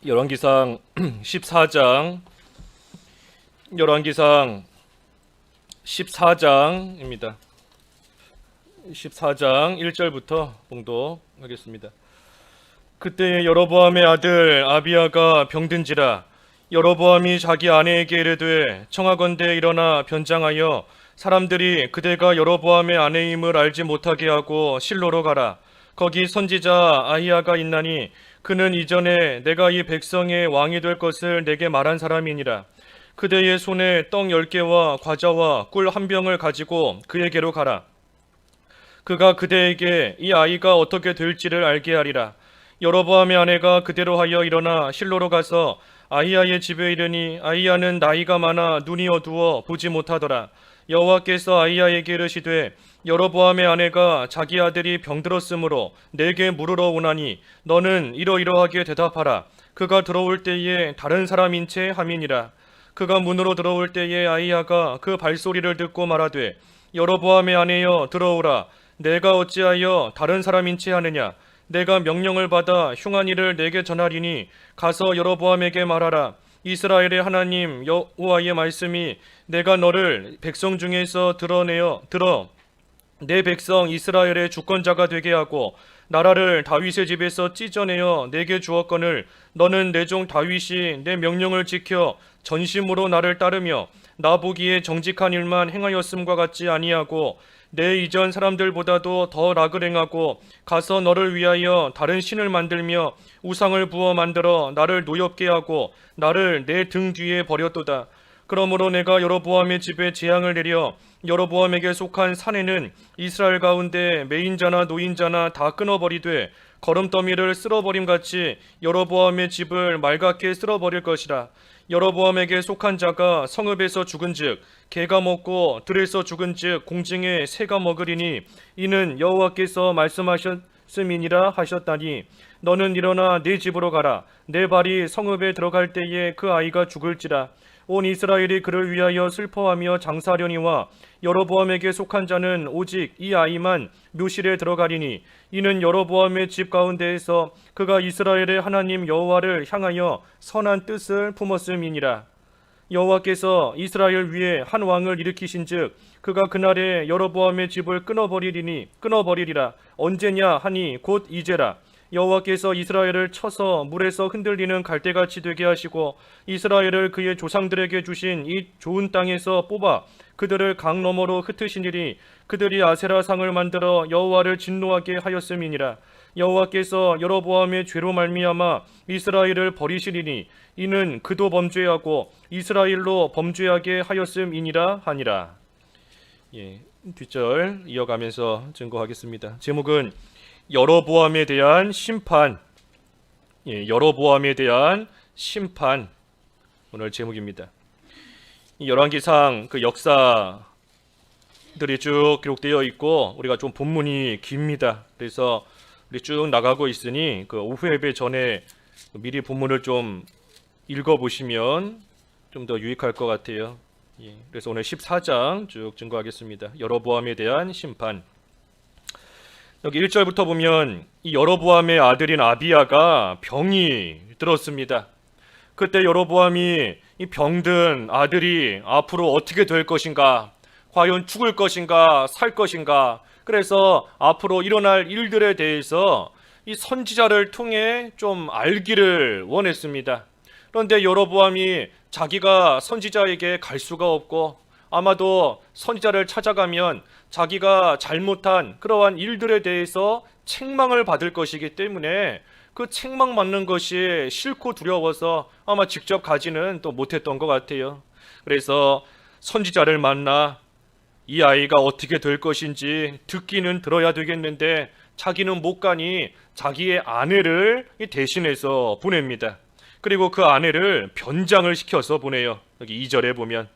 열왕기상 14장 열왕기상 14장입니다. 14장 1절부터 봉독하겠습니다. 그때 여로보암의 아들 아비야가 병든지라. 여로보암이 자기 아내에게 이르되 청하건대 일어나 변장하여 사람들이 그대가 여로보암의 아내임을 알지 못하게 하고 실로로 가라. 거기 선지자 아히야가 있나니 그는 이전에 내가 이 백성의 왕이 될 것을 내게 말한 사람이니라. 그대의 손에 떡 10개와 과자와 꿀 한 병을 가지고 그에게로 가라. 그가 그대에게 이 아이가 어떻게 될지를 알게 하리라. 여로보암의 아내가 그대로 하여 일어나 실로로 가서 아히야의 집에 이르니 아히야는 나이가 많아 눈이 어두워 보지 못하더라. 여호와께서 아히야에게 이르시되 여로보암의 아내가 자기 아들이 병들었으므로 내게 물으러 오나니 너는 이러이러하게 대답하라. 그가 들어올 때에 다른 사람인 채 함이니라. 그가 문으로 들어올 때에 아히야가 그 발소리를 듣고 말하되 여로보암의 아내여 들어오라. 내가 어찌하여 다른 사람인 채 하느냐. 내가 명령을 받아 흉한 일을 내게 전하리니 가서 여로보암에게 말하라. 이스라엘의 하나님 여호와의 말씀이 내가 너를 백성 중에서 들어 내 백성 이스라엘의 주권자가 되게 하고 나라를 다윗의 집에서 찢어내어 내게 주었거늘 너는 내 종 다윗이 내 명령을 지켜 전심으로 나를 따르며 나 보기에 정직한 일만 행하였음과 같지 아니하고 내 이전 사람들보다도 더 악을 행하고 가서 너를 위하여 다른 신을 만들며 우상을 부어 만들어 나를 노엽게 하고 나를 내 등 뒤에 버렸도다. 그러므로 내가 여로보암의 집에 재앙을 내려 여로보암에게 속한 산에는 이스라엘 가운데 매인자나 노인자나 다 끊어버리되 거름더미를 쓸어버림같이 여로보암의 집을 맑게 쓸어버릴 것이라. 여로보암에게 속한 자가 성읍에서 죽은즉 개가 먹고 들에서 죽은즉 공중에 새가 먹으리니 이는 여호와께서 말씀하셨음이니라 하셨다니 너는 일어나 네 집으로 가라. 내 발이 성읍에 들어갈 때에 그 아이가 죽을지라. 온 이스라엘이 그를 위하여 슬퍼하며 장사하려니와 여로보암에게 속한 자는 오직 이 아이만 묘실에 들어가리니 이는 여로보암의 집 가운데에서 그가 이스라엘의 하나님 여호와를 향하여 선한 뜻을 품었음이니라. 여호와께서 이스라엘 위에 한 왕을 일으키신즉 그가 그날에 여로보암의 집을 끊어버리리라. 언제냐 하니 곧 이제라. 여호와께서 이스라엘을 쳐서 물에서 흔들리는 갈대같이 되게 하시고 이스라엘을 그의 조상들에게 주신 이 좋은 땅에서 뽑아 그들을 강 너머로 흩으시니리. 그들이 아세라상을 만들어 여호와를 진노하게 하였음이니라. 여호와께서 여로보암의 죄로 말미암아 이스라엘을 버리시리니 이는 그도 범죄하고 이스라엘로 범죄하게 하였음이니라 하니라. 뒷절 이어가면서 증거하겠습니다. 제목은 여로보암에 대한 심판. 여로보암에 대한 심판. 오늘 제목입니다. 열왕기상 그 역사들이 쭉 기록되어 있고 우리가 좀 본문이 깁니다. 그래서 우리 쭉 나가고 있으니 그 오후 예배 전에 미리 본문을 좀 읽어보시면 좀 더 유익할 것 같아요. 그래서 오늘 14장 쭉 증거하겠습니다. 여로보암에 대한 심판. 여기 1절부터 보면 이 여로보암의 아들인 아비야가 병이 들었습니다. 그때 여로보암이 이 병든 아들이 앞으로 어떻게 될 것인가, 과연 죽을 것인가, 살 것인가, 그래서 앞으로 일어날 일들에 대해서 이 선지자를 통해 좀 알기를 원했습니다. 그런데 여로보암이 자기가 선지자에게 갈 수가 없고 아마도 선지자를 찾아가면 자기가 잘못한 그러한 일들에 대해서 책망을 받을 것이기 때문에 그 책망 받는 것이 싫고 두려워서 아마 직접 가지는 또 못했던 것 같아요. 그래서 선지자를 만나 이 아이가 어떻게 될 것인지 듣기는 들어야 되겠는데 자기는 못 가니 자기의 아내를 대신해서 보냅니다. 그리고 그 아내를 변장을 시켜서 보내요. 여기 2절에 보면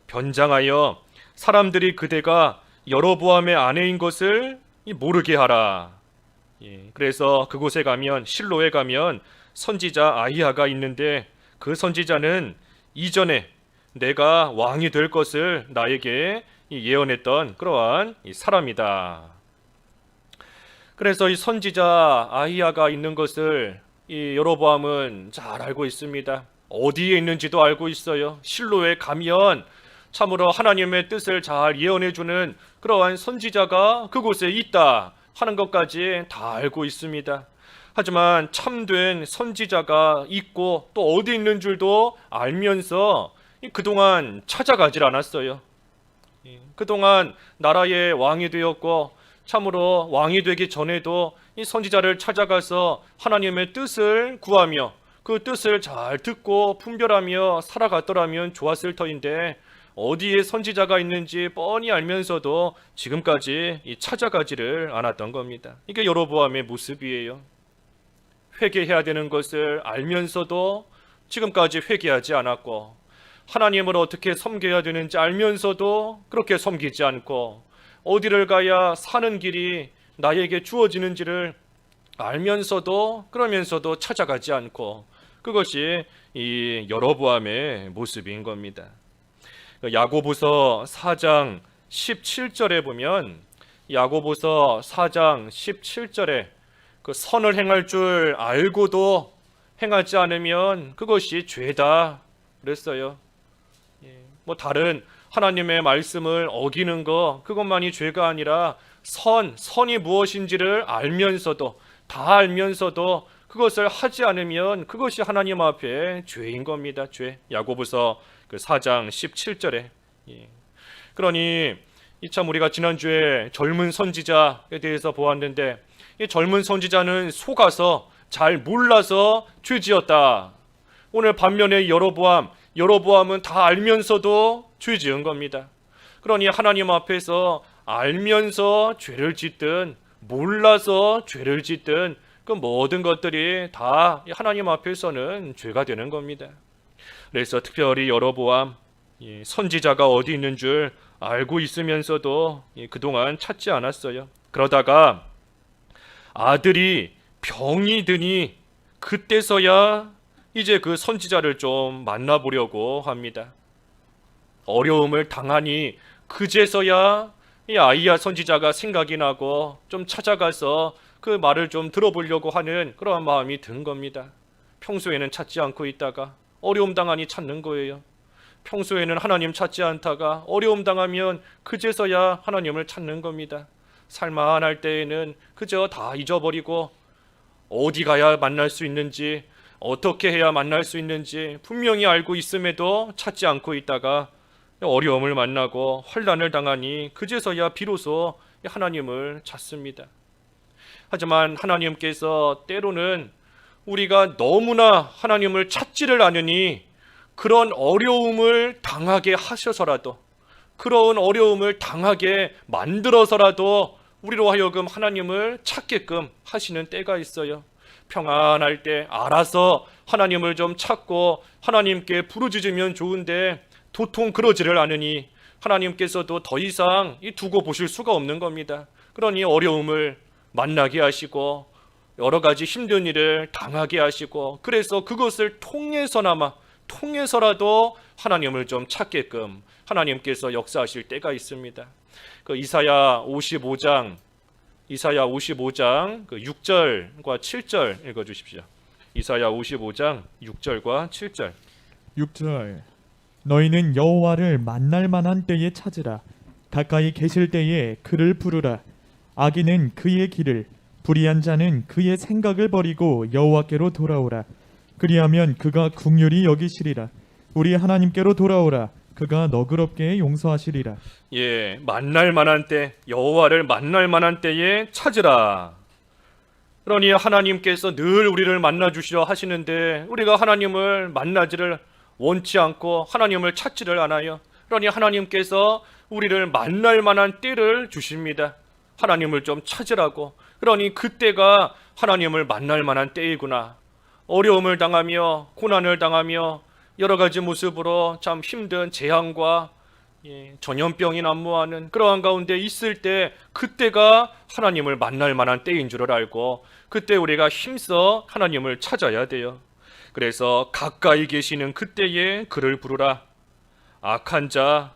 변장하여 사람들이 그대가 여로보암의 아내인 것을 모르게 하라. 그래서 그곳에 가면 실로에 가면 선지자 아히야가 있는데 그 선지자는 이전에 내가 왕이 될 것을 나에게 예언했던 그러한 사람이다. 그래서 이 선지자 아히야가 있는 것을 이 여로보암은 잘 알고 있습니다. 어디에 있는지도 알고 있어요. 실로에 가면 참으로 하나님의 뜻을 잘 예언해주는 그러한 선지자가 그곳에 있다 하는 것까지 다 알고 있습니다. 하지만 참된 선지자가 있고 또 어디 있는 줄도 알면서 그동안 찾아가질 않았어요. 그동안 나라의 왕이 되었고 참으로 왕이 되기 전에도 이 선지자를 찾아가서 하나님의 뜻을 구하며 그 뜻을 잘 듣고 분별하며 살아갔더라면 좋았을 터인데 어디에 선지자가 있는지 뻔히 알면서도 지금까지 찾아가지를 않았던 겁니다. 이게 여로보암의 모습이에요. 회개해야 되는 것을 알면서도 지금까지 회개하지 않았고 하나님을 어떻게 섬겨야 되는지 알면서도 그렇게 섬기지 않고 어디를 가야 사는 길이 나에게 주어지는지를 알면서도 그러면서도 찾아가지 않고 그것이 이 여로보암의 모습인 겁니다. 야고보서 4장 17절에 보면 야고보서 4장 17절에 그 선을 행할 줄 알고도 행하지 않으면 그것이 죄다 그랬어요. 뭐 다른 하나님의 말씀을 어기는 거 그것만이 죄가 아니라 선이 무엇인지를 알면서도 다 알면서도 그것을 하지 않으면 그것이 하나님 앞에 죄인 겁니다. 죄. 야고보서 그 4장 17절에. 그러니 참 우리가 지난주에 젊은 선지자에 대해서 보았는데 이 젊은 선지자는 속아서 잘 몰라서 죄지었다. 오늘 반면에 여로보암은 다 알면서도 죄지은 겁니다. 그러니 하나님 앞에서 알면서 죄를 짓든 몰라서 죄를 짓든 그 모든 것들이 다 하나님 앞에서는 죄가 되는 겁니다. 그래서 특별히 여로보암 선지자가 어디 있는 줄 알고 있으면서도 그동안 찾지 않았어요. 그러다가 아들이 병이 드니 그때서야 이제 그 선지자를 좀 만나보려고 합니다. 어려움을 당하니 그제서야 이 아이야 선지자가 생각이 나고 좀 찾아가서 그 말을 좀 들어보려고 하는 그러한 마음이 든 겁니다. 평소에는 찾지 않고 있다가 어려움 당하니 찾는 거예요. 평소에는 하나님 찾지 않다가 어려움 당하면 그제서야 하나님을 찾는 겁니다. 살만할 때에는 그저 다 잊어버리고 어디 가야 만날 수 있는지 어떻게 해야 만날 수 있는지 분명히 알고 있음에도 찾지 않고 있다가 어려움을 만나고 환난을 당하니 그제서야 비로소 하나님을 찾습니다. 하지만 하나님께서 때로는 우리가 너무나 하나님을 찾지를 않으니 그런 어려움을 당하게 하셔서라도 그런 어려움을 당하게 만들어서라도 우리로 하여금 하나님을 찾게끔 하시는 때가 있어요. 평안할 때 알아서 하나님을 좀 찾고 하나님께 부르짖으면 좋은데 도통 그러지를 않으니 하나님께서도 더 이상 두고 보실 수가 없는 겁니다. 그러니 어려움을 만나게 하시고 여러 가지 힘든 일을 당하게 하시고 그래서 그것을 통해서라도 하나님을 좀 찾게끔 하나님께서 역사하실 때가 있습니다. 그 이사야 55장 그 6절과 7절 읽어 주십시오. 이사야 55장 6절과 7절. 6절 너희는 여호와를 만날 만한 때에 찾으라. 가까이 계실 때에 그를 부르라. 악인은 그의 길을 불의한 자는 그의 생각을 버리고 여호와께로 돌아오라. 그리하면 그가 긍휼히 여기시리라. 우리 하나님께로 돌아오라. 그가 너그럽게 용서하시리라. 만날 만한 때 여호와를 만날 만한 때에 찾으라. 그러니 하나님께서 늘 우리를 만나 주시려 하시는데 우리가 하나님을 만나지를 원치 않고 하나님을 찾지를 않아요. 그러니 하나님께서 우리를 만날 만한 때를 주십니다. 하나님을 좀 찾으라고. 그러니 그때가 하나님을 만날 만한 때이구나. 어려움을 당하며 고난을 당하며 여러 가지 모습으로 참 힘든 재앙과 전염병이 난무하는 그러한 가운데 있을 때 그때가 하나님을 만날 만한 때인 줄을 알고 그때 우리가 힘써 하나님을 찾아야 돼요. 그래서 가까이 계시는 그때에 그를 부르라. 악한 자,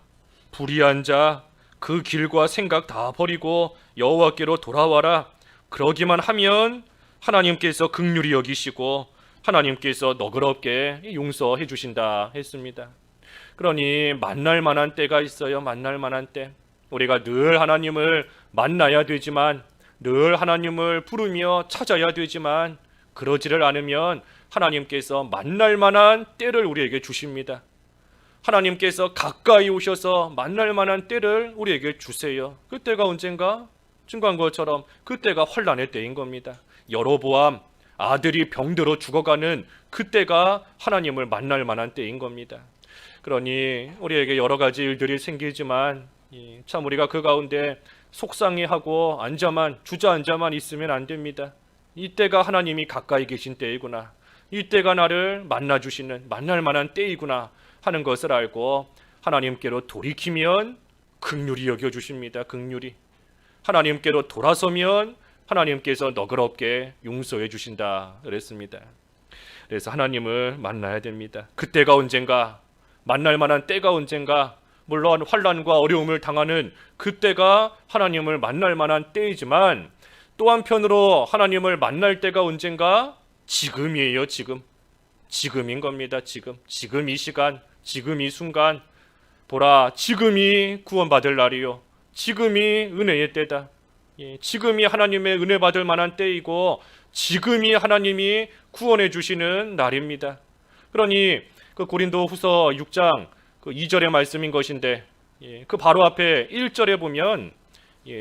불의한 자, 그 길과 생각 다 버리고 여호와께로 돌아와라. 그러기만 하면 하나님께서 긍휼히 여기시고 하나님께서 너그럽게 용서해 주신다 했습니다. 그러니 만날 만한 때가 있어요. 만날 만한 때. 우리가 늘 하나님을 만나야 되지만, 늘 하나님을 부르며 찾아야 되지만, 그러지를 않으면 하나님께서 만날 만한 때를 우리에게 주십니다. 하나님께서 가까이 오셔서 만날 만한 때를 우리에게 주세요. 그때가 언젠가? 증거한 것처럼 그때가 환난의 때인 겁니다. 여로보암 아들이 병들어 죽어가는 그때가 하나님을 만날 만한 때인 겁니다. 그러니 우리에게 여러 가지 일들이 생기지만 참 우리가 그 가운데 속상해하고 주저앉아만 있으면 안 됩니다. 이때가 하나님이 가까이 계신 때이구나, 이때가 나를 만나주시는 만날 만한 때이구나 하는 것을 알고 하나님께로 돌이키면 긍휼히 여겨주십니다. 긍휼히. 하나님께로 돌아서면 하나님께서 너그럽게 용서해 주신다 그랬습니다. 그래서 하나님을 만나야 됩니다. 그때가 언젠가, 만날 만한 때가 언젠가, 물론 환난과 어려움을 당하는 그때가 하나님을 만날 만한 때이지만, 또 한편으로 하나님을 만날 때가 언젠가? 지금이에요. 지금인 겁니다. 지금 이 시간, 지금 이 순간. 보라, 지금이 구원받을 날이요, 지금이 은혜의 때다. 지금이 하나님의 은혜 받을 만한 때이고, 지금이 하나님이 구원해 주시는 날입니다. 그러니 그 고린도후서 6장 그 2절의 말씀인 것인데, 그 바로 앞에 1절에 보면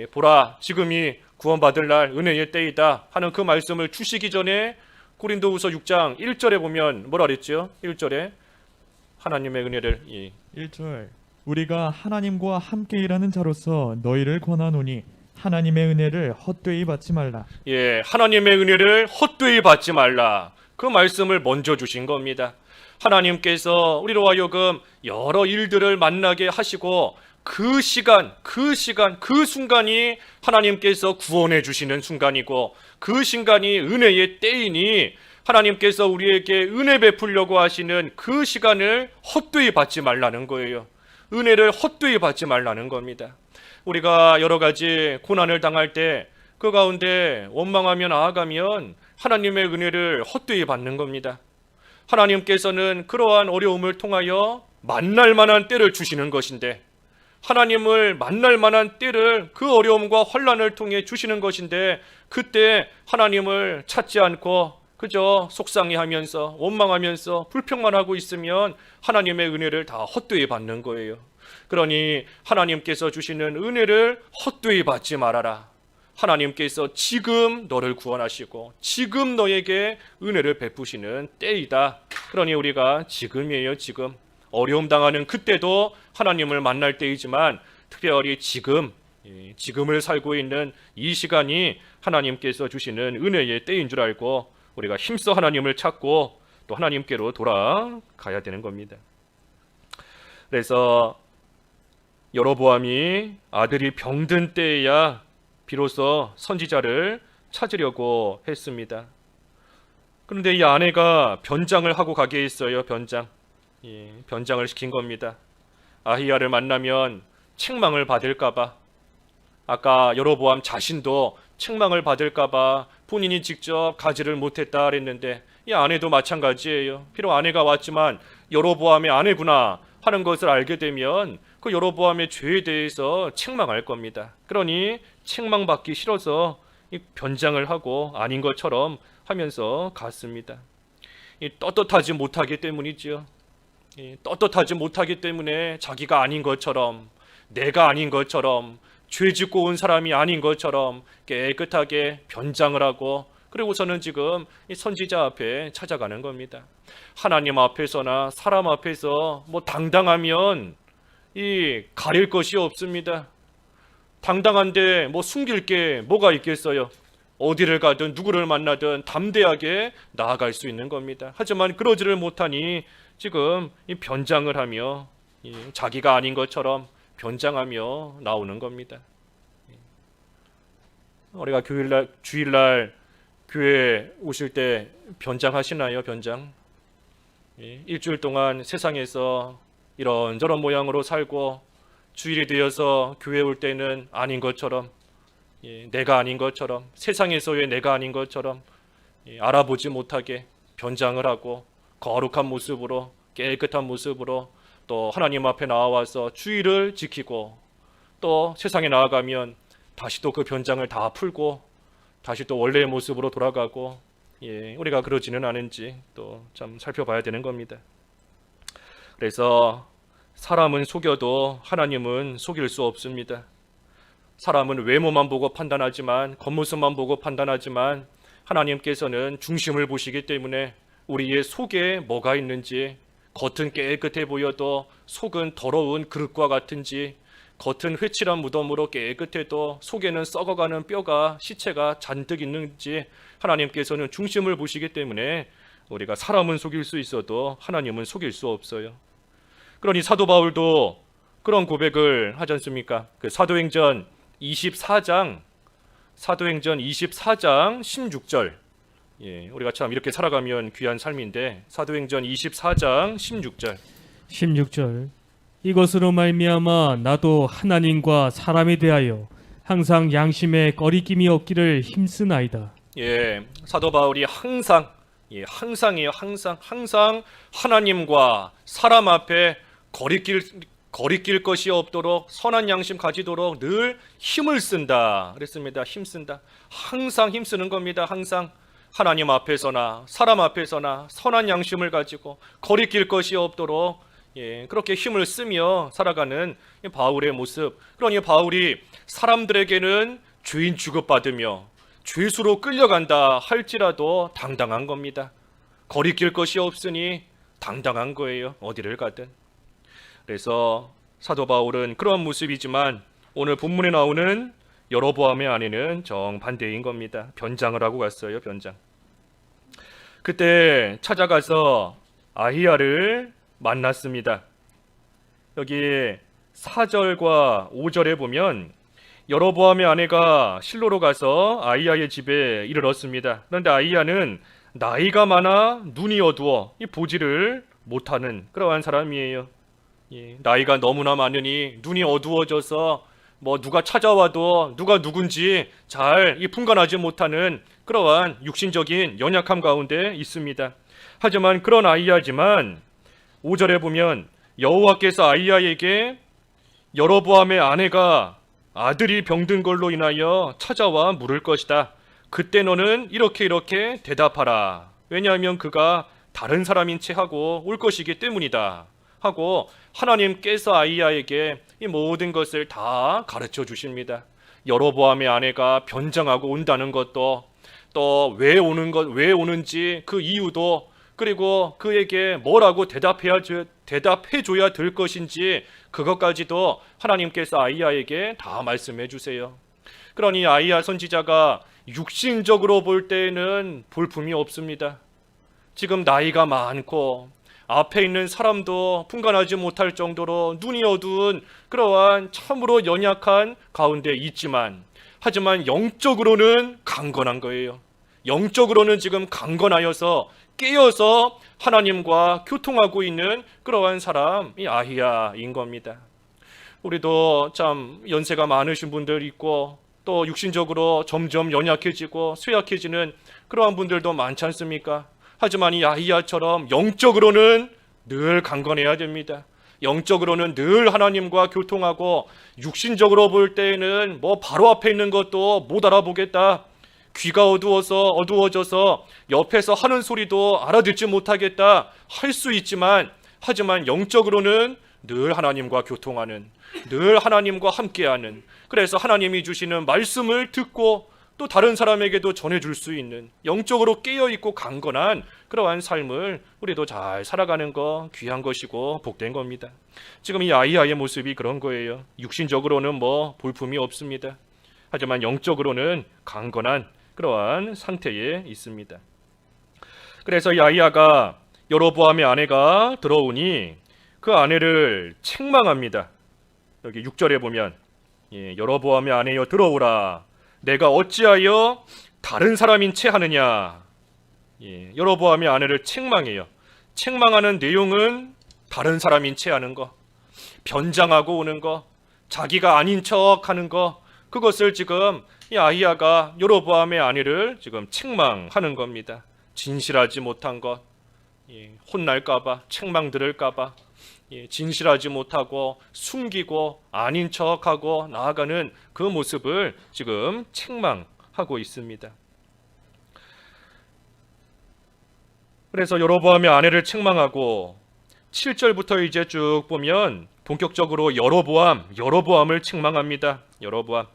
보라, 지금이 구원받을 날 은혜의 때이다 하는 그 말씀을 주시기 전에 고린도후서 6장 1절에 보면 뭐라 그랬죠? 1절에 하나님의 은혜를 1절 우리가 하나님과 함께 일하는 자로서 너희를 권하노니 하나님의 은혜를 헛되이 받지 말라. 하나님의 은혜를 헛되이 받지 말라. 그 말씀을 먼저 주신 겁니다. 하나님께서 우리로 하여금 여러 일들을 만나게 하시고 그 순간이 하나님께서 구원해 주시는 순간이고, 그 순간이 은혜의 때이니 하나님께서 우리에게 은혜 베풀려고 하시는 그 시간을 헛되이 받지 말라는 거예요. 은혜를 헛되이 받지 말라는 겁니다. 우리가 여러 가지 고난을 당할 때 그 가운데 원망하며 나아가면 하나님의 은혜를 헛되이 받는 겁니다. 하나님께서는 그러한 어려움을 통하여 만날 만한 때를 주시는 것인데, 하나님을 만날 만한 때를 그 어려움과 환난을 통해 주시는 것인데, 그때 하나님을 찾지 않고 그저 속상해하면서 원망하면서 불평만 하고 있으면 하나님의 은혜를 다 헛되이 받는 거예요. 그러니 하나님께서 주시는 은혜를 헛되이 받지 말아라. 하나님께서 지금 너를 구원하시고 지금 너에게 은혜를 베푸시는 때이다. 그러니 우리가 지금이에요. 지금 어려움 당하는 그때도 하나님을 만날 때이지만, 특별히 지금을 살고 있는 이 시간이 하나님께서 주시는 은혜의 때인 줄 알고 우리가 힘써 하나님을 찾고 또 하나님께로 돌아가야 되는 겁니다. 그래서 여로보암이 아들이 병든 때에야 비로소 선지자를 찾으려고 했습니다. 그런데 이 아내가 변장을 하고 가게 했어요. 변장을 시킨 겁니다. 아히야를 만나면 책망을 받을까봐, 아까 여로보암 자신도 책망을 받을까봐 본인이 직접 가지를 못했다 그랬는데, 이 아내도 마찬가지예요. 비록 아내가 왔지만 여로보암의 아내구나 하는 것을 알게 되면 그 여로보암의 죄에 대해서 책망할 겁니다. 그러니 책망받기 싫어서 변장을 하고 아닌 것처럼 하면서 갔습니다. 떳떳하지 못하기 때문이지요. 떳떳하지 못하기 때문에 자기가 아닌 것처럼, 내가 아닌 것처럼, 죄 짓고 온 사람이 아닌 것처럼 깨끗하게 변장을 하고, 그리고서는 지금 이 선지자 앞에 찾아가는 겁니다. 하나님 앞에서나 사람 앞에서 당당하면 이 가릴 것이 없습니다. 당당한데 숨길 게 뭐가 있겠어요? 어디를 가든 누구를 만나든 담대하게 나아갈 수 있는 겁니다. 하지만 그러지를 못하니 지금 이 변장을 하며 자기가 아닌 것처럼 변장하며 나오는 겁니다. 우리가 주일날 교회 오실 때 변장하시나요? 변장? 일주일 동안 세상에서 이런저런 모양으로 살고 주일이 되어서 교회 올 때는 아닌 것처럼, 내가 아닌 것처럼, 세상에서의 내가 아닌 것처럼 알아보지 못하게 변장을 하고 거룩한 모습으로 깨끗한 모습으로 또 하나님 앞에 나와서 주의를 지키고 또 세상에 나아가면 다시 또 그 변장을 다 풀고 다시 또 원래의 모습으로 돌아가고 우리가 그러지는 않은지 또 참 살펴봐야 되는 겁니다. 그래서 사람은 속여도 하나님은 속일 수 없습니다. 사람은 외모만 보고 판단하지만 겉모습만 보고 판단하지만 하나님께서는 중심을 보시기 때문에 우리의 속에 뭐가 있는지 겉은 깨끗해 보여도 속은 더러운 그릇과 같은지 겉은 회칠한 무덤으로 깨끗해도 속에는 썩어가는 뼈가 시체가 잔뜩 있는지 하나님께서는 중심을 보시기 때문에 우리가 사람은 속일 수 있어도 하나님은 속일 수 없어요. 그러니 사도 바울도 그런 고백을 하지 않습니까? 그 사도행전 24장 16절 우리가 참 이렇게 살아가면 귀한 삶인데 사도행전 24장 16절 16절 이것으로 말미암아 나도 하나님과 사람에 대하여 항상 양심에 꺼리낌이 없기를 힘쓰나이다. 사도 바울이 항상이에요. 항상 하나님과 사람 앞에 거리낄 것이 없도록 선한 양심 가지도록 늘 힘을 쓴다 그랬습니다. 힘쓴다. 항상 힘쓰는 겁니다. 항상 하나님 앞에서나 사람 앞에서나 선한 양심을 가지고 거리낄 것이 없도록 그렇게 힘을 쓰며 살아가는 바울의 모습. 그러니 바울이 사람들에게는 죄인 취급받으며 죄수로 끌려간다 할지라도 당당한 겁니다. 거리낄 것이 없으니 당당한 거예요. 어디를 가든. 그래서 사도 바울은 그런 모습이지만 오늘 본문에 나오는 여로보암의 아내는 정반대인 겁니다. 변장을 하고 갔어요. 변장. 그때 찾아가서 아히야를 만났습니다. 여기 4절과 5절에 보면 여로보암의 아내가 실로로 가서 아히야의 집에 이르렀습니다. 그런데 아히야는 나이가 많아 눈이 어두워 보지를 못하는 그러한 사람이에요. 나이가 너무나 많으니 눈이 어두워져서 누가 찾아와도 누가 누군지 잘 분간하지 못하는 그러한 육신적인 연약함 가운데 있습니다. 하지만 그런 아히야지만 5절에 보면 여호와께서 아히야에게 여로보암의 아내가 아들이 병든 걸로 인하여 찾아와 물을 것이다. 그때 너는 이렇게 대답하라. 왜냐하면 그가 다른 사람인 채 하고 올 것이기 때문이다. 하고 하나님께서 아히야에게 이 모든 것을 다 가르쳐 주십니다. 여로보암의 아내가 변장하고 온다는 것도 또 왜 오는지 그 이유도 그리고 그에게 뭐라고 대답해 줘야 될 것인지 그것까지도 하나님께서 아히야에게 다 말씀해 주세요. 그러니 아히야 선지자가 육신적으로 볼 때에는 볼품이 없습니다. 지금 나이가 많고 앞에 있는 사람도 분간하지 못할 정도로 눈이 어두운 그러한 참으로 연약한 가운데 있지만 하지만 영적으로는 강건한 거예요. 영적으로는 지금 강건하여서 깨어서 하나님과 교통하고 있는 그러한 사람이 아히야인 겁니다. 우리도 참 연세가 많으신 분들 있고 또 육신적으로 점점 연약해지고 쇠약해지는 그러한 분들도 많지 않습니까? 하지만 이 아히야처럼 영적으로는 늘 강건해야 됩니다. 영적으로는 늘 하나님과 교통하고 육신적으로 볼 때에는 바로 앞에 있는 것도 못 알아보겠다. 귀가 어두워져서 옆에서 하는 소리도 알아듣지 못하겠다 할 수 있지만 하지만 영적으로는 늘 하나님과 교통하는 늘 하나님과 함께하는 그래서 하나님이 주시는 말씀을 듣고 또 다른 사람에게도 전해줄 수 있는 영적으로 깨어있고 강건한 그러한 삶을 우리도 잘 살아가는 거 귀한 것이고 복된 겁니다. 지금 이 아히야의 모습이 그런 거예요. 육신적으로는 볼품이 없습니다. 하지만 영적으로는 강건한 그러한 상태에 있습니다. 그래서 이 아히야가 여로보암의 아내가 들어오니 그 아내를 책망합니다. 여기 6절에 보면 여로보암의 아내여 들어오라. 내가 어찌하여 다른 사람인 채 하느냐. 여로보암의 아내를 책망해요. 책망하는 내용은 다른 사람인 채 하는 거, 변장하고 오는 거, 자기가 아닌 척 하는 거, 그것을 지금 이 아히야가 여로보암의 아내를 지금 책망하는 겁니다. 진실하지 못한 것, 혼날까봐, 책망 들을까봐, 진실하지 못하고 숨기고 아닌 척하고 나아가는 그 모습을 지금 책망하고 있습니다. 그래서 여로보암의 아내를 책망하고 7절부터 이제 쭉 보면 본격적으로 여로보암을 책망합니다. 여로보암.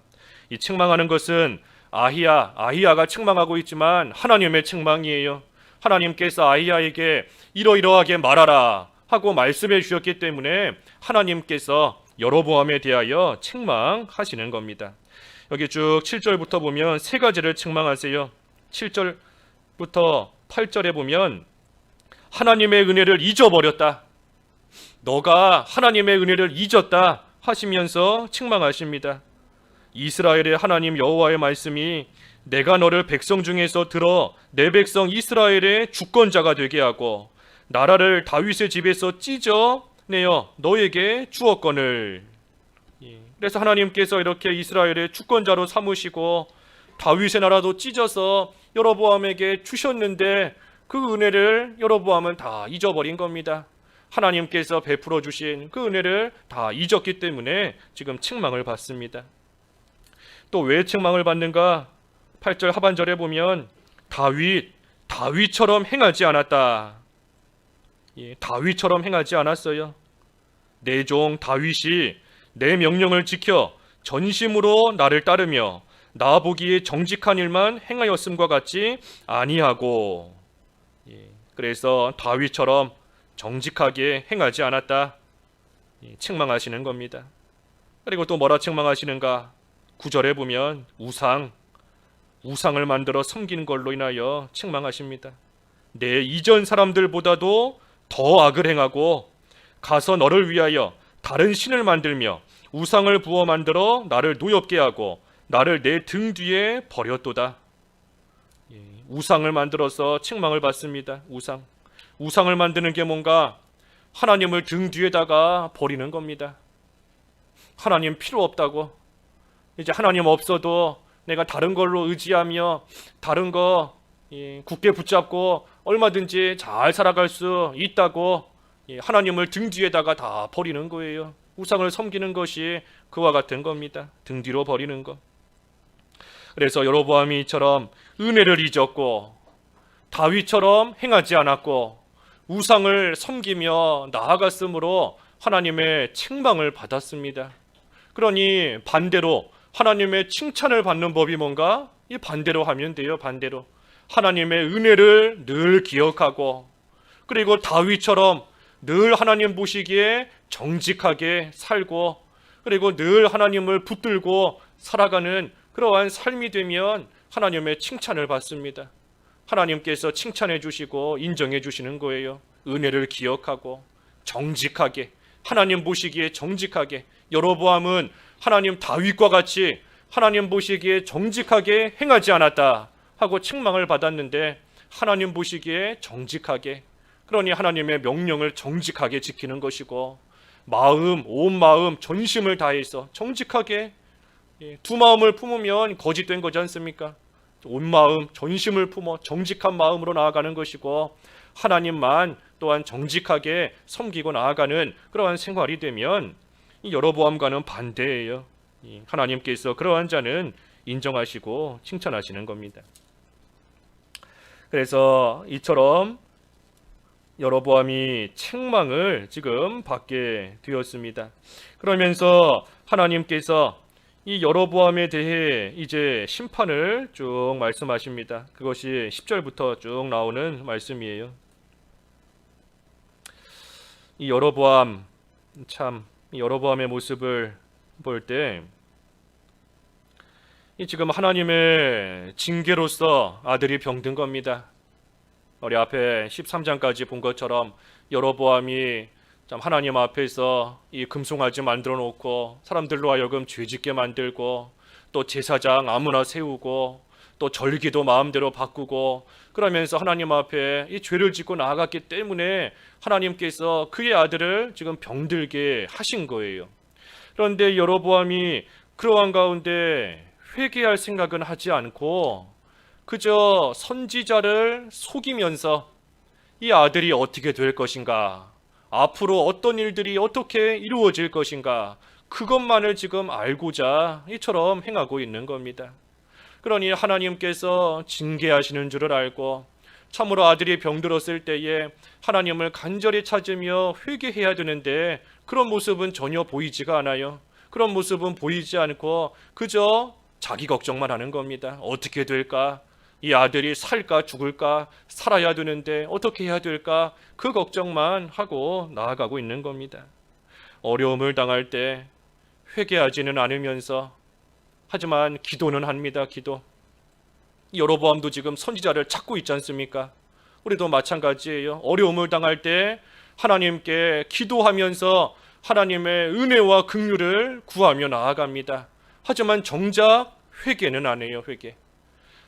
이 책망하는 것은 아히야가 책망하고 있지만 하나님의 책망이에요. 하나님께서 아히야에게 이러이러하게 말하라 하고 말씀해 주셨기 때문에 하나님께서 여로보암에 대하여 책망하시는 겁니다. 여기 쭉 7절부터 보면 세 가지를 책망하세요. 7절부터 8절에 보면 하나님의 은혜를 잊어버렸다. 너가 하나님의 은혜를 잊었다 하시면서 책망하십니다. 이스라엘의 하나님 여호와의 말씀이 내가 너를 백성 중에서 들어 내 백성 이스라엘의 주권자가 되게 하고 나라를 다윗의 집에서 찢어내어 너에게 주었거늘. 그래서 하나님께서 이렇게 이스라엘의 주권자로 삼으시고 다윗의 나라도 찢어서 여로보암에게 주셨는데 그 은혜를 여로보암은 다 잊어버린 겁니다. 하나님께서 베풀어 주신 그 은혜를 다 잊었기 때문에 지금 책망을 받습니다. 또 왜 책망을 받는가? 8절 하반절에 보면 다윗처럼 행하지 않았다. 다윗처럼 행하지 않았어요. 내 종 다윗이 내 명령을 지켜 전심으로 나를 따르며 나 보기에 정직한 일만 행하였음과 같이 아니하고, 그래서 다윗처럼 정직하게 행하지 않았다. 책망하시는 겁니다. 그리고 또 뭐라 책망하시는가? 9절에 보면 우상을 만들어 섬기는 걸로 인하여 책망하십니다. 내 이전 사람들보다도 더 악을 행하고 가서 너를 위하여 다른 신을 만들며 우상을 부어 만들어 나를 노엽게 하고 나를 내 등 뒤에 버렸도다. 우상을 만들어서 책망을 받습니다. 우상을 만드는 게 뭔가? 하나님을 등 뒤에다가 버리는 겁니다. 하나님 필요 없다고, 이제 하나님 없어도 내가 다른 걸로 의지하며 다른 거 굳게 붙잡고 얼마든지 잘 살아갈 수 있다고 하나님을 등 뒤에다가 다 버리는 거예요. 우상을 섬기는 것이 그와 같은 겁니다. 등 뒤로 버리는 것. 그래서 여로보암이 이처럼 은혜를 잊었고 다윗처럼 행하지 않았고 우상을 섬기며 나아갔으므로 하나님의 책망을 받았습니다. 그러니 반대로 하나님의 칭찬을 받는 법이 뭔가? 이 반대로 하면 돼요. 반대로 하나님의 은혜를 늘 기억하고, 그리고 다윗처럼 늘 하나님 보시기에 정직하게 살고, 그리고 늘 하나님을 붙들고 살아가는 그러한 삶이 되면 하나님의 칭찬을 받습니다. 하나님께서 칭찬해 주시고 인정해 주시는 거예요. 은혜를 기억하고 정직하게, 하나님 보시기에 정직하게. 여로보암은 하나님 다윗과 같이 하나님 보시기에 정직하게 행하지 않았다 하고 책망을 받았는데 하나님 보시기에 정직하게, 그러니 하나님의 명령을 정직하게 지키는 것이고 온 마음 전심을 다해서 정직하게, 두 마음을 품으면 거짓된 거지 않습니까? 온 마음 전심을 품어 정직한 마음으로 나아가는 것이고 하나님만 또한 정직하게 섬기고 나아가는 그러한 생활이 되면 이 여로보암과는 반대예요. 하나님께서 그러한 자는 인정하시고 칭찬하시는 겁니다. 그래서 이처럼 여로보암이 책망을 지금 받게 되었습니다. 그러면서 하나님께서 이 여로보암에 대해 이제 심판을 쭉 말씀하십니다. 그것이 10절부터 쭉 나오는 말씀이에요. 이 여로보암, 참 여로보암의 모습을 볼 때 지금 하나님의 징계로서 아들이 병든 겁니다. 우리 앞에 13장까지 본 것처럼 여로보암이 참 하나님 앞에서 이 금송아지 만들어 놓고 사람들로 하여금 죄짓게 만들고 또 제사장 아무나 세우고 또 절기도 마음대로 바꾸고 그러면서 하나님 앞에 이 죄를 짓고 나아갔기 때문에 하나님께서 그의 아들을 지금 병들게 하신 거예요. 그런데 여로보암이 그러한 가운데 회개할 생각은 하지 않고 그저 선지자를 속이면서 이 아들이 어떻게 될 것인가, 앞으로 어떤 일들이 어떻게 이루어질 것인가, 그것만을 지금 알고자 이처럼 행하고 있는 겁니다. 그러니 하나님께서 징계하시는 줄을 알고 참으로 아들이 병들었을 때에 하나님을 간절히 찾으며 회개해야 되는데 그런 모습은 전혀 보이지가 않아요. 그런 모습은 보이지 않고 그저 자기 걱정만 하는 겁니다. 어떻게 될까? 이 아들이 살까 죽을까? 살아야 되는데 어떻게 해야 될까? 그 걱정만 하고 나아가고 있는 겁니다. 어려움을 당할 때 회개하지는 않으면서 하지만 기도는 합니다. 기도. 여로보암도 지금 선지자를 찾고 있지 않습니까? 우리도 마찬가지예요. 어려움을 당할 때 하나님께 기도하면서 하나님의 은혜와 긍휼을 구하며 나아갑니다. 하지만 정작 회개는 안 해요. 회개.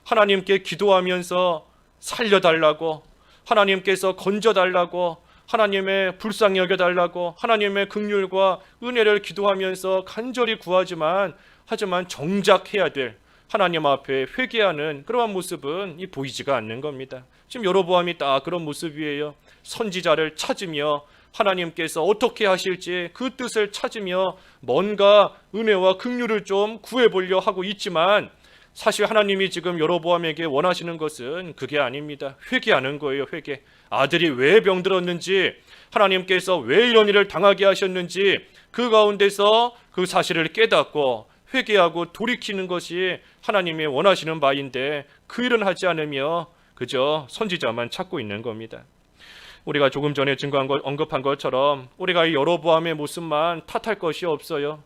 하나님께 기도하면서 살려달라고, 하나님께서 건져달라고, 하나님의 불쌍히 여겨달라고, 하나님의 긍휼과 은혜를 기도하면서 간절히 구하지만 하지만 정작 해야 될 하나님 앞에 회개하는 그러한 모습은 보이지가 않는 겁니다. 지금 여로보암이 딱 그런 모습이에요. 선지자를 찾으며 하나님께서 어떻게 하실지 그 뜻을 찾으며 뭔가 은혜와 긍휼을 좀 구해보려 하고 있지만 사실 하나님이 지금 여로보암에게 원하시는 것은 그게 아닙니다. 회개하는 거예요. 회개. 아들이 왜 병들었는지, 하나님께서 왜 이런 일을 당하게 하셨는지 그 가운데서 그 사실을 깨닫고 회개하고 돌이키는 것이 하나님이 원하시는 바인데 그 일은 하지 않으며 그저 선지자만 찾고 있는 겁니다. 우리가 조금 전에 언급한 것처럼 우리가 이 여로보암의 모습만 탓할 것이 없어요.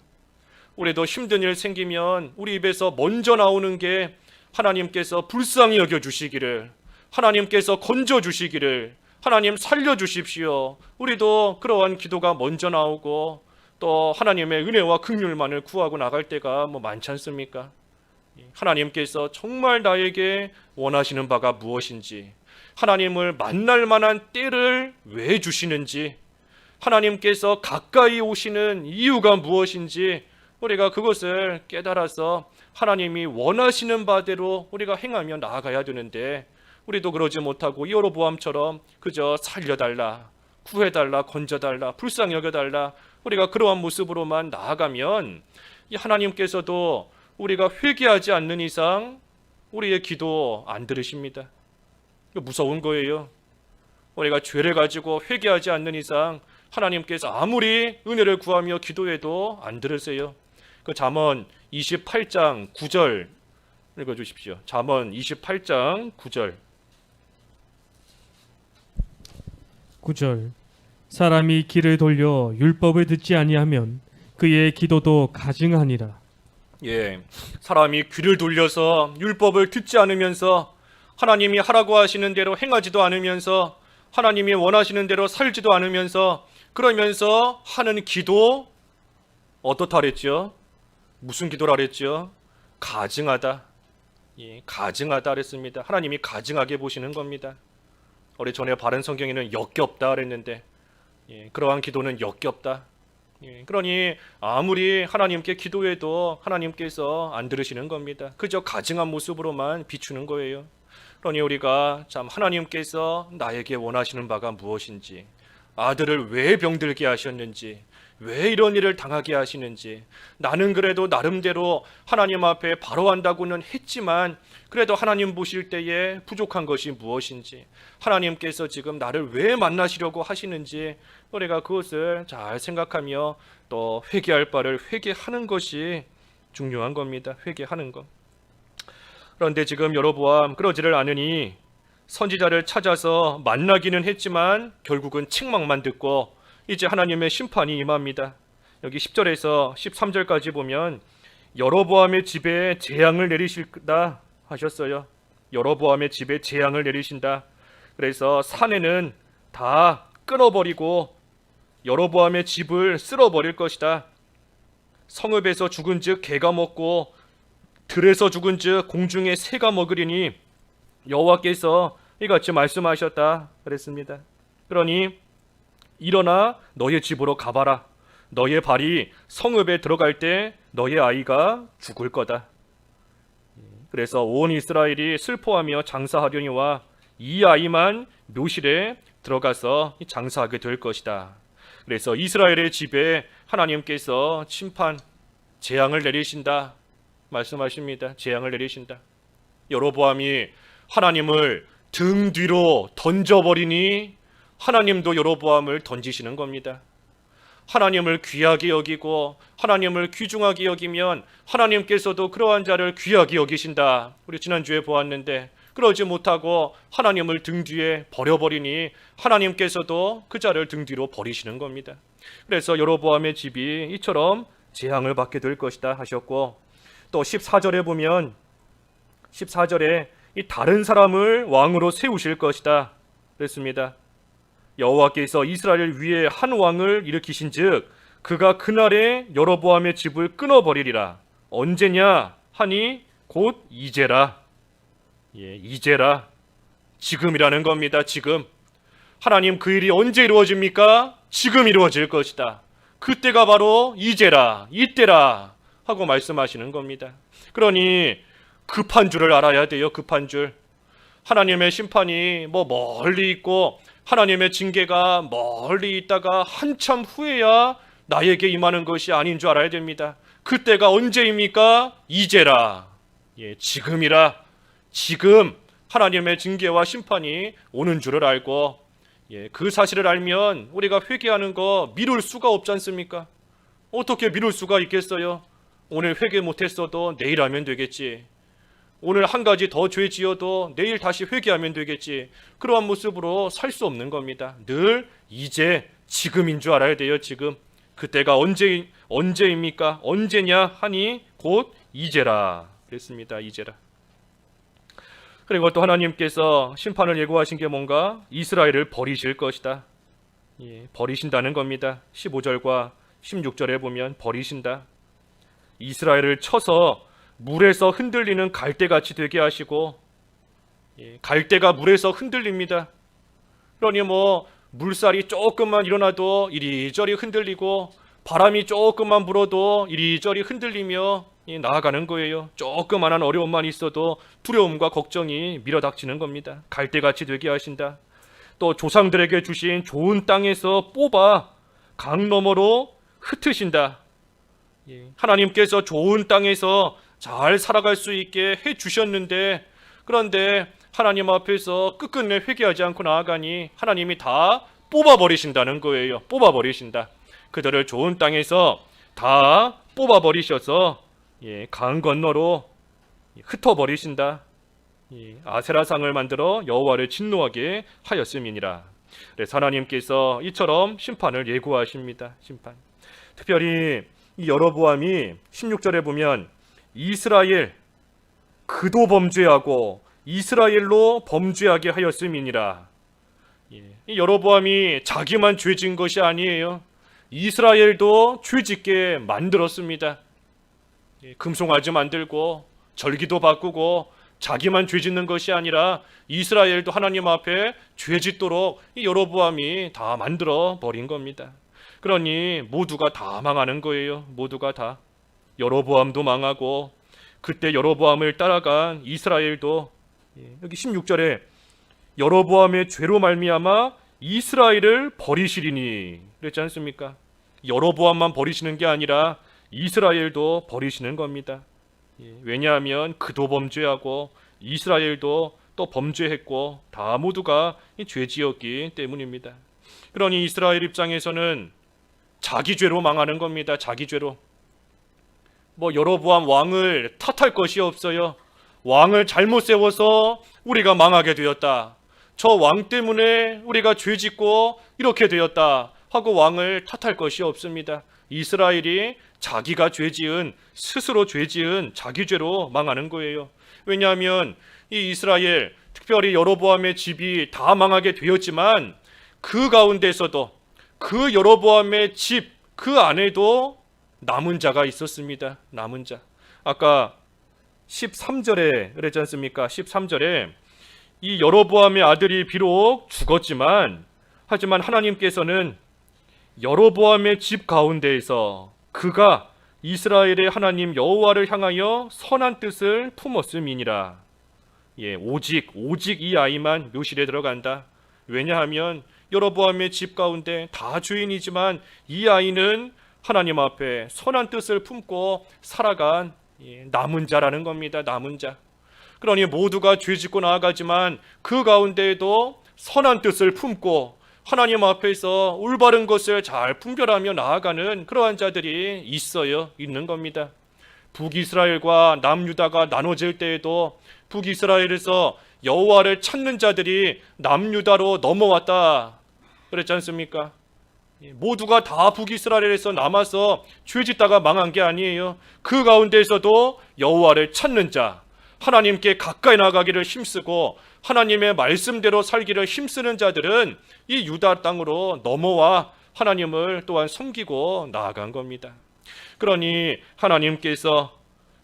우리도 힘든 일 생기면 우리 입에서 먼저 나오는 게 하나님께서 불쌍히 여겨주시기를, 하나님께서 건져주시기를, 하나님 살려주십시오. 우리도 그러한 기도가 먼저 나오고 또 하나님의 은혜와 긍휼만을 구하고 나갈 때가 많지 않습니까? 하나님께서 정말 나에게 원하시는 바가 무엇인지, 하나님을 만날 만한 때를 왜 주시는지, 하나님께서 가까이 오시는 이유가 무엇인지 우리가 그것을 깨달아서 하나님이 원하시는 바대로 우리가 행하며 나아가야 되는데 우리도 그러지 못하고 여로보암처럼 그저 살려달라, 구해달라, 건져달라, 불쌍히 여겨달라, 우리가 그러한 모습으로만 나아가면 이 하나님께서도 우리가 회개하지 않는 이상 우리의 기도 안 들으십니다. 무서운 거예요. 우리가 죄를 가지고 회개하지 않는 이상 하나님께서 아무리 은혜를 구하며 기도해도 안 들으세요. 그 잠언 28장 9절 읽어주십시오. 잠언 28장 9절. 9절. 사람이 귀를 돌려 율법을 듣지 아니하면 그의 기도도 가증하니라. 예, 사람이 귀를 돌려서 율법을 듣지 않으면서 하나님이 하라고 하시는 대로 행하지도 않으면서 하나님이 원하시는 대로 살지도 않으면서 그러면서 하는 기도 어떻다 그랬죠? 무슨 기도라 그랬죠? 가증하다. 예, 가증하다 그랬습니다. 하나님이 가증하게 보시는 겁니다. 우리 전에 바른 성경에는 역겹다 그랬는데 그러한 기도는 역겹다. 그러니 아무리 하나님께 기도해도 하나님께서 안 들으시는 겁니다. 그저 가증한 모습으로만 비추는 거예요. 그러니 우리가 참 하나님께서 나에게 원하시는 바가 무엇인지, 아들을 왜 병들게 하셨는지, 왜 이런 일을 당하게 하시는지, 나는 그래도 나름대로 하나님 앞에 바로한다고는 했지만 그래도 하나님 보실 때에 부족한 것이 무엇인지, 하나님께서 지금 나를 왜 만나시려고 하시는지 우리가 그것을 잘 생각하며 또 회개할 바를 회개하는 것이 중요한 겁니다. 회개하는 것. 그런데 지금 여로보암 그러지를 않으니 선지자를 찾아서 만나기는 했지만 결국은 책망만 듣고 이제 하나님의 심판이 임합니다. 여기 10절에서 13절까지 보면 여로보암의 집에 재앙을 내리신다 하셨어요. 여로보암의 집에 재앙을 내리신다. 그래서 산에는 다 끊어버리고 여로보암의 집을 쓸어버릴 것이다. 성읍에서 죽은즉 개가 먹고 들에서 죽은즉 공중에 새가 먹으리니 여호와께서 이같이 말씀하셨다 그랬습니다. 그러니 일어나 너의 집으로 가봐라. 너의 발이 성읍에 들어갈 때 너의 아이가 죽을 거다. 그래서 온 이스라엘이 슬퍼하며 장사하려니와 이 아이만 묘실에 들어가서 장사하게 될 것이다. 그래서 이스라엘의 집에 하나님께서 심판, 재앙을 내리신다 말씀하십니다. 재앙을 내리신다. 여로보암이 하나님을 등 뒤로 던져버리니 하나님도 여로보암을 던지시는 겁니다. 하나님을 귀하게 여기고 하나님을 귀중하게 여기면 하나님께서도 그러한 자를 귀하게 여기신다. 우리 지난주에 보았는데 그러지 못하고 하나님을 등 뒤에 버려버리니 하나님께서도 그 자를 등 뒤로 버리시는 겁니다. 그래서 여로보암의 집이 이처럼 재앙을 받게 될 것이다 하셨고, 또 14절에 보면 14절에 이 다른 사람을 왕으로 세우실 것이다 그랬습니다. 여호와께서 이스라엘 위에 한 왕을 일으키신즉 그가 그날에 여로보암의 집을 끊어버리리라. 언제냐 하니 곧 이제라. 이제라. 지금이라는 겁니다. 지금. 하나님 그 일이 언제 이루어집니까? 지금 이루어질 것이다. 그때가 바로 이제라, 이때라 하고 말씀하시는 겁니다. 그러니 급한 줄을 알아야 돼요. 급한 줄. 하나님의 심판이 멀리 있고 하나님의 징계가 멀리 있다가 한참 후에야 나에게 임하는 것이 아닌 줄 알아야 됩니다. 그때가 언제입니까? 이제라. 지금이라. 지금 하나님의 징계와 심판이 오는 줄을 알고, 그 사실을 알면 우리가 회개하는 거 미룰 수가 없지 않습니까? 어떻게 미룰 수가 있겠어요? 오늘 회개 못했어도 내일 하면 되겠지. 오늘 한 가지 더 죄 지어도 내일 다시 회개하면 되겠지. 그러한 모습으로 살 수 없는 겁니다. 늘 이제, 지금인 줄 알아야 돼요. 지금. 그때가 언제입니까? 언제냐 하니 곧 이제라 그랬습니다. 이제라. 그리고 또 하나님께서 심판을 예고하신 게 뭔가? 이스라엘을 버리실 것이다. 버리신다는 겁니다. 15절과 16절에 보면 버리신다. 이스라엘을 쳐서 물에서 흔들리는 갈대같이 되게 하시고, 갈대가 물에서 흔들립니다. 그러니 물살이 조금만 일어나도 이리저리 흔들리고 바람이 조금만 불어도 이리저리 흔들리며 나아가는 거예요. 조그만한 어려움만 있어도 두려움과 걱정이 밀어닥치는 겁니다. 갈대같이 되게 하신다. 또 조상들에게 주신 좋은 땅에서 뽑아 강 너머로 흩으신다. 하나님께서 좋은 땅에서 잘 살아갈 수 있게 해주셨는데, 그런데 하나님 앞에서 끝끝내 회개하지 않고 나아가니 하나님이 다 뽑아버리신다는 거예요. 뽑아버리신다. 그들을 좋은 땅에서 다 뽑아버리셔서 강 건너로 흩어버리신다. 아세라상을 만들어 여호와를 진노하게 하였음이니라. 그래서 하나님께서 이처럼 심판을 예고하십니다. 심판. 특별히 이 여로보암이 16절에 보면 이스라엘 그도 범죄하고 이스라엘로 범죄하게 하였음이니라. 이 여로보암이 자기만 죄진 것이 아니에요. 이스라엘도 죄짓게 만들었습니다. 금송아지 만들고 절기도 바꾸고 자기만 죄짓는 것이 아니라 이스라엘도 하나님 앞에 죄짓도록 이 여로보암이 다 만들어 버린 겁니다. 그러니 모두가 다 망하는 거예요. 모두가 다. 여로보암도 망하고 그때 여로보암을 따라간 이스라엘도, 여기 16절에 여로보암의 죄로 말미암아 이스라엘을 버리시리니 그랬지 않습니까? 여로보암만 버리시는 게 아니라 이스라엘도 버리시는 겁니다. 왜냐하면 그도 범죄하고 이스라엘도 또 범죄했고 다 모두가 죄 지었기 때문입니다. 그러니 이스라엘 입장에서는 자기 죄로 망하는 겁니다. 자기 죄로. 여로보암 왕을 탓할 것이 없어요. 왕을 잘못 세워서 우리가 망하게 되었다. 저 왕 때문에 우리가 죄 짓고 이렇게 되었다 하고 왕을 탓할 것이 없습니다. 이스라엘이 자기가 스스로 죄 지은 자기 죄로 망하는 거예요. 왜냐하면 이 이스라엘, 특별히 여로보암의 집이 다 망하게 되었지만 그 가운데서도 그 여로보암의 집 그 안에도 남은 자가 있었습니다. 남은 자. 아까 13절에 그랬지 않습니까? 13절에 이 여로보암의 아들이 비록 죽었지만 하지만 하나님께서는 여로보암의 집 가운데에서 그가 이스라엘의 하나님 여호와를 향하여 선한 뜻을 품었음이니라. 오직 이 아이만 묘실에 들어간다. 왜냐하면 여로보암의 집 가운데 다 주인이지만 이 아이는 하나님 앞에 선한 뜻을 품고 살아간 남은 자라는 겁니다. 남은 자. 그러니 모두가 죄짓고 나아가지만 그 가운데에도 선한 뜻을 품고 하나님 앞에서 올바른 것을 잘 분별하며 나아가는 그러한 자들이 있는 겁니다. 북이스라엘과 남유다가 나눠질 때에도 북이스라엘에서 여호와를 찾는 자들이 남유다로 넘어왔다 그랬지 않습니까? 모두가 다 북이스라엘에서 남아서 죄짓다가 망한 게 아니에요. 그 가운데에서도 여호와를 찾는 자, 하나님께 가까이 나가기를 힘쓰고 하나님의 말씀대로 살기를 힘쓰는 자들은 이 유다 땅으로 넘어와 하나님을 또한 섬기고 나아간 겁니다. 그러니 하나님께서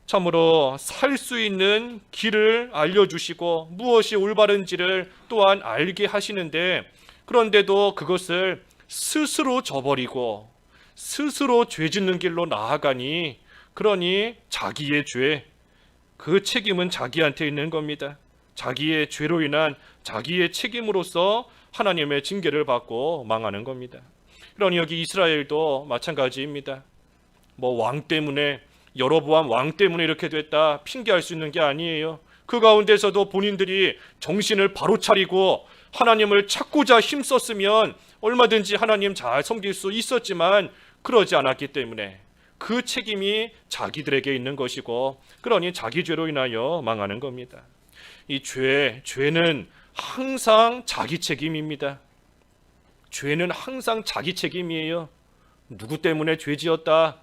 참으로 살 수 있는 길을 알려주시고 무엇이 올바른지를 또한 알게 하시는데, 그런데도 그것을 스스로 저버리고 스스로 죄짓는 길로 나아가니, 그러니 자기의 죄, 그 책임은 자기한테 있는 겁니다. 자기의 죄로 인한 자기의 책임으로서 하나님의 징계를 받고 망하는 겁니다. 그러니 여기 이스라엘도 마찬가지입니다. 왕 때문에, 여로보암 왕 때문에 이렇게 됐다 핑계할 수 있는 게 아니에요. 그 가운데서도 본인들이 정신을 바로 차리고 하나님을 찾고자 힘썼으면 얼마든지 하나님 잘 섬길 수 있었지만 그러지 않았기 때문에 그 책임이 자기들에게 있는 것이고, 그러니 자기 죄로 인하여 망하는 겁니다. 이 죄는 항상 자기 책임입니다. 죄는 항상 자기 책임이에요. 누구 때문에 죄 지었다,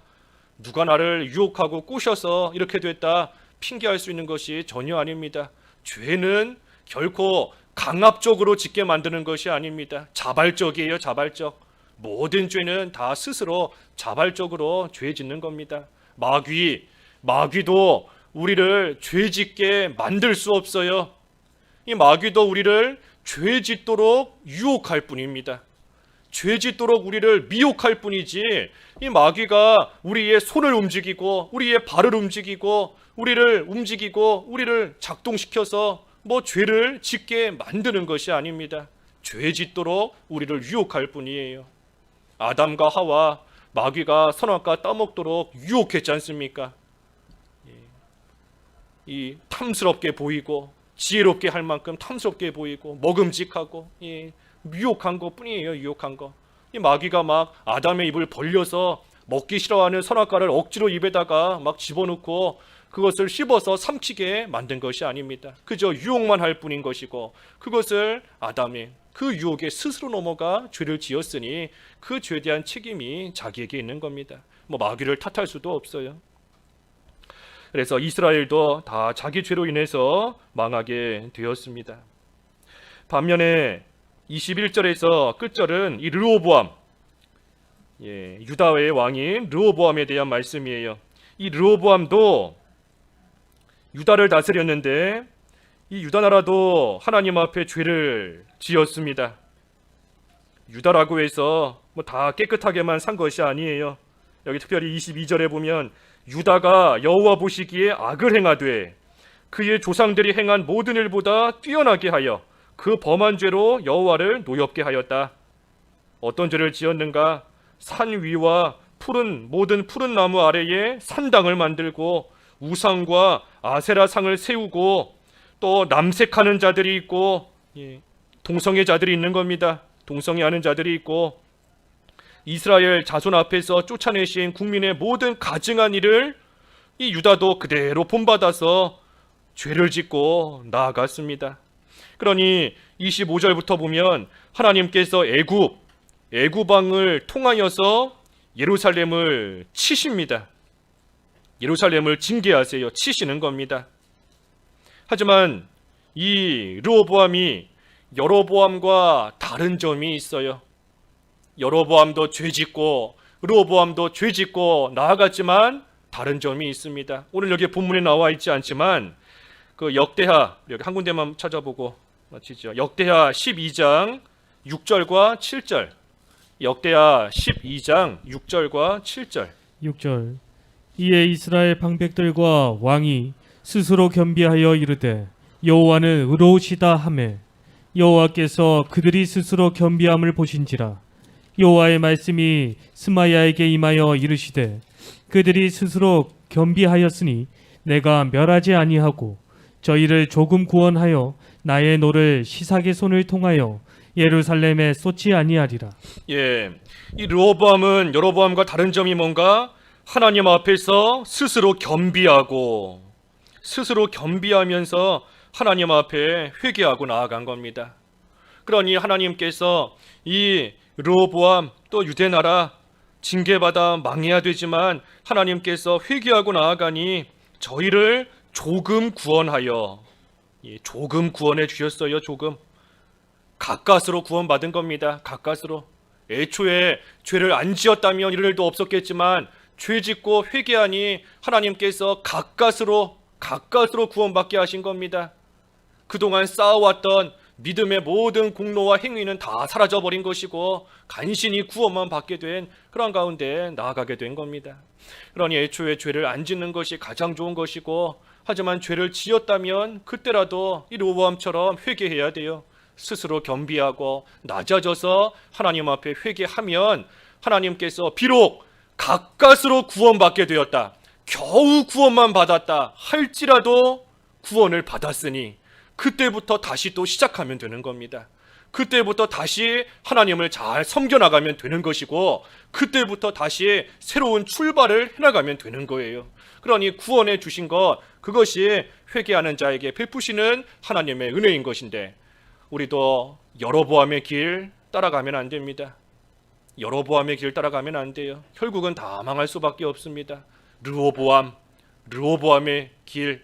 누가 나를 유혹하고 꼬셔서 이렇게 됐다 핑계할 수 있는 것이 전혀 아닙니다. 죄는 결코 강압적으로 짓게 만드는 것이 아닙니다. 자발적이에요. 자발적. 모든 죄는 다 스스로 자발적으로 죄 짓는 겁니다. 마귀도 우리를 죄 짓게 만들 수 없어요. 이 마귀도 우리를 죄 짓도록 유혹할 뿐입니다. 죄 짓도록 우리를 미혹할 뿐이지, 이 마귀가 우리의 손을 움직이고 우리의 발을 움직이고 우리를 작동시켜서 죄를 짓게 만드는 것이 아닙니다. 죄 짓도록 우리를 유혹할 뿐이에요. 아담과 하와, 마귀가 선악과 따먹도록 유혹했지 않습니까? 이 탐스럽게 보이고 지혜롭게 할 만큼 탐스럽게 보이고 먹음직하고 유혹한 것 뿐이에요. 유혹한 거. 이 마귀가 막 아담의 입을 벌려서 먹기 싫어하는 선악과를 억지로 입에다가 막 집어넣고 그것을 씹어서 삼키게 만든 것이 아닙니다. 그저 유혹만 할 뿐인 것이고, 그것을 아담이 그 유혹에 스스로 넘어가 죄를 지었으니 그 죄에 대한 책임이 자기에게 있는 겁니다. 마귀를 탓할 수도 없어요. 그래서 이스라엘도 다 자기 죄로 인해서 망하게 되었습니다. 반면에 21절에서 끝절은 이 르호보암, 유다의 왕인 르호보암에 대한 말씀이에요. 이 르호보암도 유다를 다스렸는데 이 유다 나라도 하나님 앞에 죄를 지었습니다. 유다라고 해서 다 깨끗하게만 산 것이 아니에요. 여기 특별히 22절에 보면 유다가 여호와 보시기에 악을 행하되 그의 조상들이 행한 모든 일보다 뛰어나게 하여 그 범한 죄로 여호와를 노엽게 하였다. 어떤 죄를 지었는가? 산 위와 모든 푸른 나무 아래에 산당을 만들고 우상과 아세라상을 세우고 또 남색하는 자들이 있고 동성애 자들이 있는 겁니다. 동성애하는 자들이 있고 이스라엘 자손 앞에서 쫓아내신 국민의 모든 가증한 일을 이 유다도 그대로 본받아서 죄를 짓고 나아갔습니다. 그러니 25절부터 보면 하나님께서 애굽 왕을 통하여서 예루살렘을 치십니다. 예루살렘을 징계하세요. 치시는 겁니다. 하지만 이 르호보암이 여로보암과 다른 점이 있어요. 여로보암도 죄짓고 르호보암도 죄짓고 나아갔지만 다른 점이 있습니다. 오늘 여기 본문에 나와 있지 않지만 그 역대하, 여기 한 군데만 찾아보고 마치죠. 역대하 12장 6절과 7절, 역대하 12장 6절과 7절. 6절. 이에 이스라엘 방백들과 왕이 스스로 겸비하여 이르되 여호와는 의로우시다 하매 여호와께서 그들이 스스로 겸비함을 보신지라. 여호와의 말씀이 스마야에게 임하여 이르시되 그들이 스스로 겸비하였으니 내가 멸하지 아니하고 저희를 조금 구원하여 나의 노를 시삭의 손을 통하여 예루살렘에 쏟지 아니하리라. 예, 이 르호보암은 여로보암과 다른 점이 뭔가 하나님 앞에서 스스로 겸비하면서 하나님 앞에 회개하고 나아간 겁니다. 그러니 하나님께서 이 르호보암 또 유대 나라 징계받아 망해야 되지만 하나님께서 회개하고 나아가니 저희를 조금 구원하여, 조금 구원해 주셨어요. 조금 가까스로 구원받은 겁니다. 가까스로. 애초에 죄를 안 지었다면 이럴 일도 없었겠지만 죄 짓고 회개하니 하나님께서 가까스로 구원받게 하신 겁니다. 그동안 쌓아왔던 믿음의 모든 공로와 행위는 다 사라져버린 것이고 간신히 구원만 받게 된 그런 가운데 나아가게 된 겁니다. 그러니 애초에 죄를 안 짓는 것이 가장 좋은 것이고, 하지만 죄를 지었다면 그때라도 이 르호보암처럼 회개해야 돼요. 스스로 겸비하고 낮아져서 하나님 앞에 회개하면 하나님께서 비록 가까스로 구원받게 되었다, 겨우 구원만 받았다 할지라도 구원을 받았으니 그때부터 다시 또 시작하면 되는 겁니다. 그때부터 다시 하나님을 잘 섬겨나가면 되는 것이고, 그때부터 다시 새로운 출발을 해나가면 되는 거예요. 그러니 구원해 주신 것, 그것이 회개하는 자에게 베푸시는 하나님의 은혜인 것인데, 우리도 여로보암의 길 따라가면 안 됩니다. 여로보암의 길 따라가면 안 돼요. 결국은 다 망할 수밖에 없습니다. 르호보암의 길,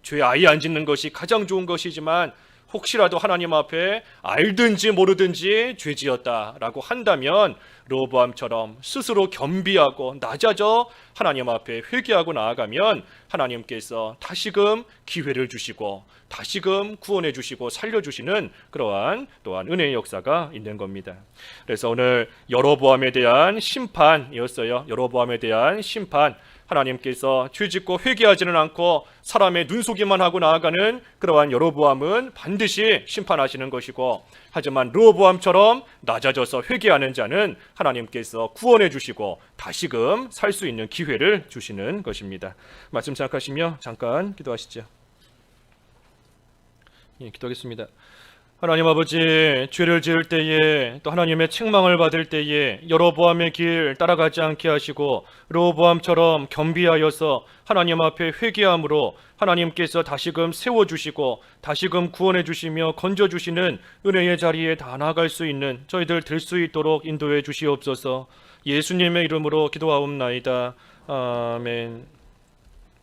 죄 아예 안 짓는 것이 가장 좋은 것이지만 혹시라도 하나님 앞에 알든지 모르든지 죄 지었다라고 한다면 르호보암처럼 스스로 겸비하고 낮아져 하나님 앞에 회개하고 나아가면 하나님께서 다시금 기회를 주시고 다시금 구원해 주시고 살려주시는 그러한 또한 은혜의 역사가 있는 겁니다. 그래서 오늘 여로보암에 대한 심판이었어요. 여로보암에 대한 심판. 하나님께서 죄짓고 회개하지는 않고 사람의 눈속임만 하고 나아가는 그러한 여로보암은 반드시 심판하시는 것이고, 하지만 르호보암처럼 낮아져서 회개하는 자는 하나님께서 구원해 주시고 다시금 살 수 있는 기회를 주시는 것입니다. 말씀 생각하시며 잠깐 기도하시죠. 기도하겠습니다. 하나님 아버지, 죄를 지을 때에 또 하나님의 책망을 받을 때에 여로보암의 길 따라가지 않게 하시고 르호보암처럼 겸비하여서 하나님 앞에 회개함으로 하나님께서 다시금 세워주시고 다시금 구원해 주시며 건져주시는 은혜의 자리에 다 나아갈 수 있는 저희들 될 수 있도록 인도해 주시옵소서. 예수님의 이름으로 기도하옵나이다. 아멘.